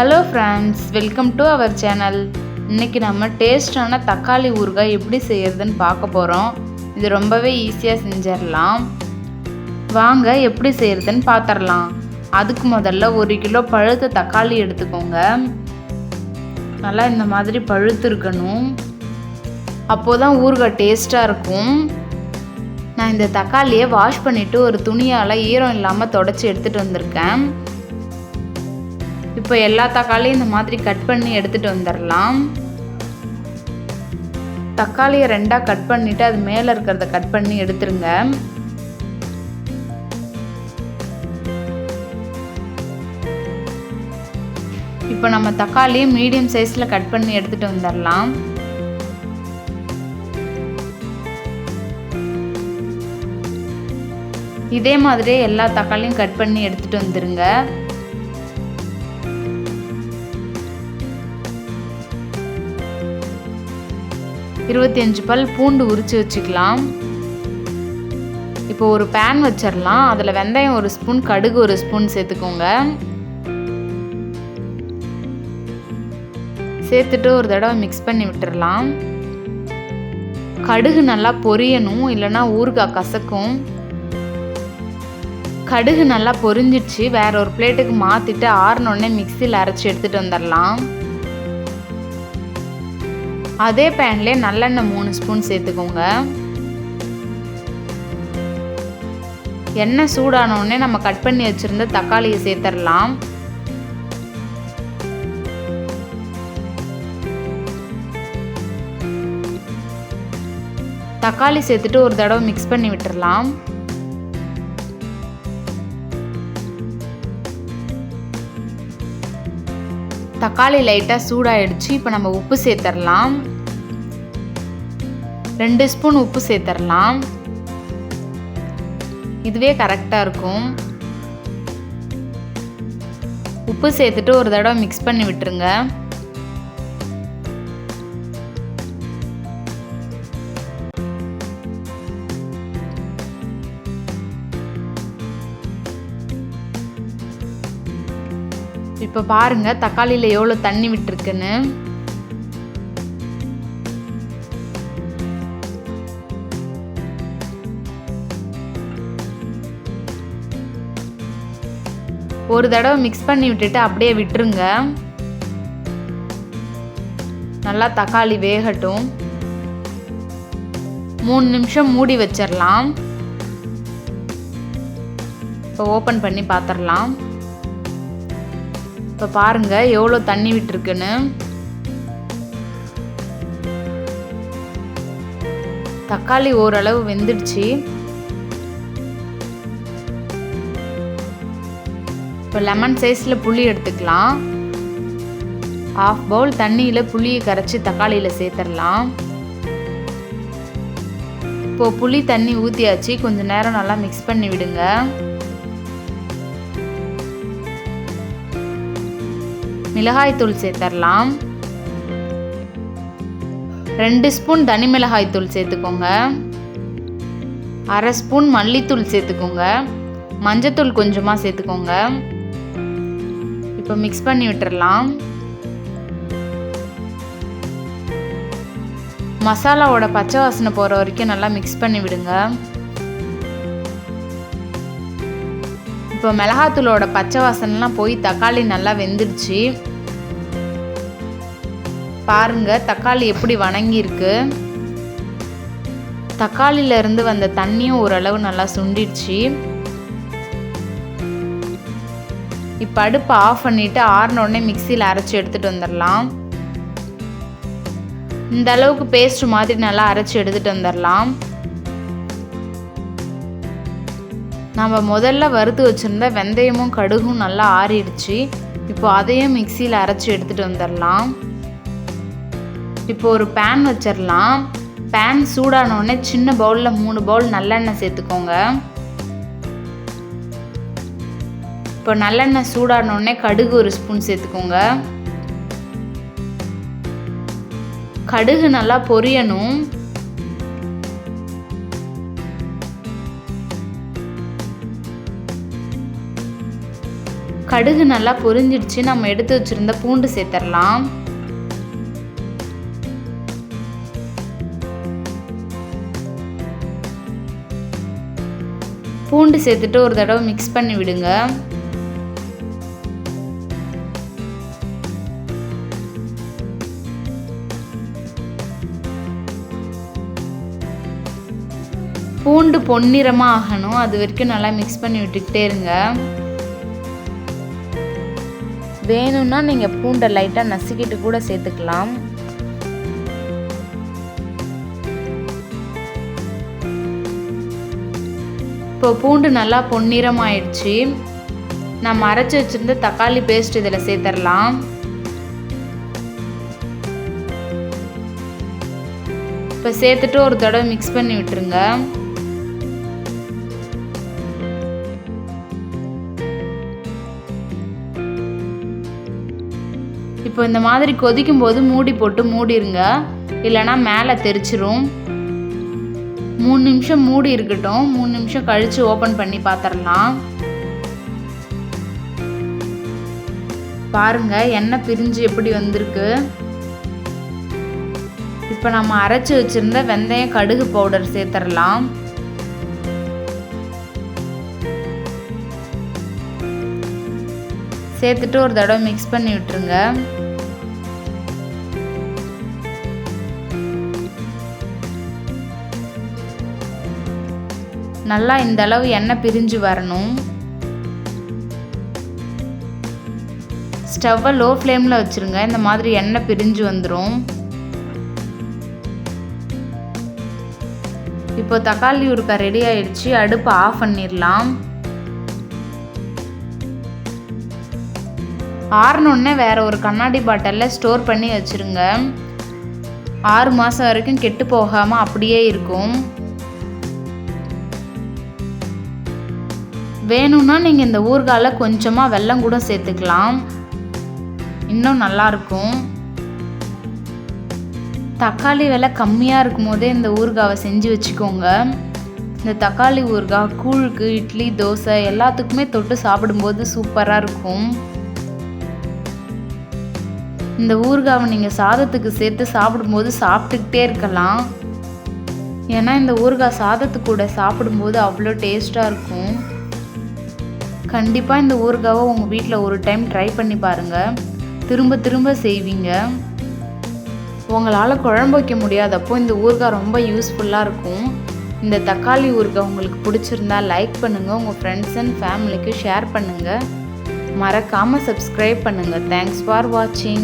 Hello friends, welcome to our channel. இன்றைக்கி நம்ம டேஸ்டான தக்காளி ஊறுகாய் எப்படி செய்கிறதுன்னு பார்க்க போகிறோம். இது ரொம்பவே ஈஸியாக செஞ்சிடலாம். வாங்க எப்படி செய்கிறதுன்னு பார்த்துடலாம். அதுக்கு முதல்ல 1 கிலோ பழுத்த தக்காளி எடுத்துக்கோங்க. நல்லா இந்த மாதிரி பழுத்து இருக்கணும், அப்போது தான் ஊறுகாய் டேஸ்ட்டாக இருக்கும். நான் இந்த தக்காளியை வாஷ் பண்ணிவிட்டு ஒரு துணியால் ஈரம் இல்லாமல் தொடச்சி எடுத்துகிட்டு வந்திருக்கேன். இப்போ எல்லா தக்காளியும் இந்த மாதிரி கட் பண்ணி எடுத்துகிட்டு வந்துடலாம். தக்காளியை 2ஆக கட் பண்ணிவிட்டு அது மேலே இருக்கிறத கட் பண்ணி எடுத்துருங்க. இப்போ நம்ம தக்காளியை மீடியம் சைஸில் கட் பண்ணி எடுத்துகிட்டு வந்துடலாம். இதே மாதிரியே எல்லா தக்காளியும் கட் பண்ணி எடுத்துகிட்டு வந்துடுங்க. இருபத்தி 5 பல் பூண்டு உரித்து வச்சுக்கலாம். இப்போ ஒரு பேன் வச்சிடலாம். அதில் வெந்தயம் 1 ஸ்பூன், கடுகு 1 ஸ்பூன் சேர்த்துக்கோங்க. சேர்த்துட்டு ஒரு தடவை மிக்ஸ் பண்ணி விட்டுடலாம். கடுகு நல்லா பொரியணும், இல்லைன்னா ஊறுகாய் கசக்கும். கடுகு நல்லா பொரிஞ்சிடுச்சு. வேற ஒரு பிளேட்டுக்கு மாற்றிட்டு ஆறினோடனே மிக்சியில் அரைச்சி எடுத்துகிட்டு வந்துடலாம். அதே பேன்லேயே நல்லெண்ணெய் 3 ஸ்பூன் சேர்த்துக்கோங்க. எண்ணெய் சூடானோடனே நம்ம கட் பண்ணி வச்சுருந்த தக்காளியை சேர்த்துடலாம். தக்காளி சேர்த்துட்டு ஒரு தடவை மிக்ஸ் பண்ணி விட்டுடலாம். தக்காளி லைட்டாக சூடாயிடுச்சு. இப்போ நம்ம உப்பு சேர்த்துடலாம். 2 ஸ்பூன் உப்பு சேர்த்துடலாம். இதுவே கரெக்டாக இருக்கும். உப்பு சேர்த்துட்டு ஒரு தடவை மிக்ஸ் பண்ணி விட்டுருங்க. இப்போ பாருங்க தக்காளியில் எவ்வளோ தண்ணி விட்டுருக்குன்னு. ஒரு தடவை மிக்ஸ் பண்ணி விட்டுட்டு அப்படியே விட்டுருங்க. நல்லா தக்காளி வேகட்டும். 3 நிமிஷம் மூடி வச்சிடலாம். இப்போ ஓப்பன் பண்ணி பார்த்துடலாம். இப்போ பாருங்க எவ்வளோ தண்ணி விட்டுருக்குன்னு. தக்காளி ஓரளவு வெந்துடுச்சு. இப்போ லெமன் சைஸில் புளி எடுத்துக்கலாம். 1/2 பவுல் தண்ணியில் புளியை கரைச்சி தக்காளியில் சேர்த்துடலாம். இப்போ புளி தண்ணி ஊற்றியாச்சு. கொஞ்சம் நேரம் நல்லா மிக்ஸ் பண்ணி விடுங்க. மிளகாய்த்தூள் சேர்த்துடலாம். 2 ஸ்பூன் தனி மிளகாய்த்தூள் சேர்த்துக்கோங்க. 1/2 ஸ்பூன் மல்லித்தூள் சேர்த்துக்கோங்க. மஞ்சத்தூள் கொஞ்சமாக சேர்த்துக்கோங்க. இப்போ மிக்ஸ் பண்ணி விட்டுறலாம். மசாலாவோட பச்சை வாசனை போகிற வரைக்கும் நல்லா மிக்ஸ் பண்ணி விடுங்க. இப்போ மிளகாத்தூளோட பச்சை வாசனைலாம் போய் தக்காளி நல்லா வெந்துடுச்சு. பாருங்க தக்காளி எப்படி வணங்கியிருக்கு. தக்காளியிலேருந்து வந்த தண்ணியும் ஓரளவு நல்லா சுண்டிடுச்சு. இப்போ அடுப்பை ஆஃப் பண்ணிவிட்டு ஆறினோடனே மிக்சியில் அரைச்சி எடுத்துகிட்டு வந்துடலாம். இந்த அளவுக்கு பேஸ்ட் மாதிரி நல்லா அரைச்சி எடுத்துகிட்டு வந்துடலாம். நம்ம முதல்ல வறுத்து வச்சுருந்த வெந்தயமும் கடுகும் நல்லா ஆறிடுச்சு. இப்போ அதையும் மிக்சியில் அரைச்சி எடுத்துகிட்டு வந்துடலாம். இப்போ ஒரு பேன் வச்சிடலாம். பேன் சூடானோடனே சின்ன பவுலில் 3 பவுல் நல்லெண்ணெய் சேர்த்துக்கோங்க. இப்போ நல்லெண்ணெய் சூடானோடனே கடுகு 1 ஸ்பூன் சேர்த்துக்கோங்க. கடுகு நல்லா பொரியணும். கடுகு நல்லா பொரிஞ்சிடுச்சு. நம்ம எடுத்து வச்சுருந்த பூண்டு சேர்த்துடலாம். பூண்டு சேர்த்துட்டு ஒரு தடவை மிக்ஸ் பண்ணி விடுங்க. பூண்டு பொன்னிறமாக ஆகணும், அது வரைக்கும் நல்லா மிக்ஸ் பண்ணி விட்டுக்கிட்டே இருங்க. வேணும்னா நீங்கள் பூண்டை லைட்டாக நசுக்கிட்டு கூட சேர்த்துக்கலாம். இப்போ பூண்டு நல்லா பொன்னிறம் ஆயிடுச்சு. நம்ம அரைச்சி வச்சுருந்த தக்காளி பேஸ்ட் இதில் சேர்த்துடலாம். இப்போ சேர்த்துட்டு ஒரு தடவை மிக்ஸ் பண்ணி விட்டுருங்க. இப்போ இந்த மாதிரி கொதிக்கும் போது மூடி போட்டு மூடிருங்க, இல்லைன்னா மேலே தெரிச்சிரும். 3 நிமிஷம் மூடி இருக்கட்டும். 3 நிமிஷம் கழித்து ஓப்பன் பண்ணி பார்த்துடலாம். பாருங்க எண்ணெய் பிரிஞ்சு எப்படி வந்திருக்கு. இப்போ நம்ம அரைச்சி வச்சுருந்த வெந்தயம் கடுகு பவுடர் சேர்த்துடலாம். சேர்த்துட்டு ஒரு தடவை மிக்ஸ் பண்ணி விட்டுருங்க. நல்லா இந்த அளவு எண்ணெய் பிரிஞ்சு வரணும். ஸ்டவ்வை லோ ஃப்ளேமில் வச்சுருங்க. இந்த மாதிரி எண்ணெய் பிரிஞ்சு வந்துடும். இப்போ தக்காளி ஊறுகாய் ரெடி ஆயிடுச்சு. அடுப்பை ஆஃப் பண்ணிடலாம். ஆறினோடனே வேற ஒரு கண்ணாடி பாட்டிலில் ஸ்டோர் பண்ணி வச்சுருங்க. 6 மாதம் வரைக்கும் கெட்டு போகாமல் அப்படியே இருக்கும். வேணும்னா நீங்கள் இந்த ஊறுகாயில் கொஞ்சமாக வெல்லம் கூட சேர்த்துக்கலாம், இன்னும் நல்லாயிருக்கும். தக்காளி விலை கம்மியாக இருக்கும் போதே இந்த ஊறுகாவை செஞ்சு வச்சுக்கோங்க. இந்த தக்காளி ஊறுகாய் கூழுக்கு, இட்லி, தோசை எல்லாத்துக்குமே தொட்டு சாப்பிடும்போது சூப்பராக இருக்கும். இந்த ஊறுகாவை நீங்கள் சாதத்துக்கு சேர்த்து சாப்பிடும்போது சாப்பிட்டுக்கிட்டே இருக்கலாம். ஏன்னா இந்த ஊறுகாய் சாதத்துக்கு கூட சாப்பிடும்போது அவ்வளோ டேஸ்ட்டாக இருக்கும். கண்டிப்பாக இந்த ஊறுகாவை உங்கள் வீட்டில் ஒரு டைம் ட்ரை பண்ணி பாருங்கள். திரும்ப திரும்ப செய்வீங்க. உங்களால் குழம்பு வைக்க முடியாதப்போ இந்த ஊறுகாய் ரொம்ப யூஸ்ஃபுல்லாக இருக்கும். இந்த தக்காளி ஊறுகாய் உங்களுக்கு பிடிச்சிருந்தா லைக் பண்ணுங்கள், உங்கள் ஃப்ரெண்ட்ஸ் அண்ட் ஃபேமிலிக்கு ஷேர் பண்ணுங்கள். மறக்காமல் சப்ஸ்கிரைப் பண்ணுங்கள். தேங்க்ஸ் ஃபார் வாட்சிங்.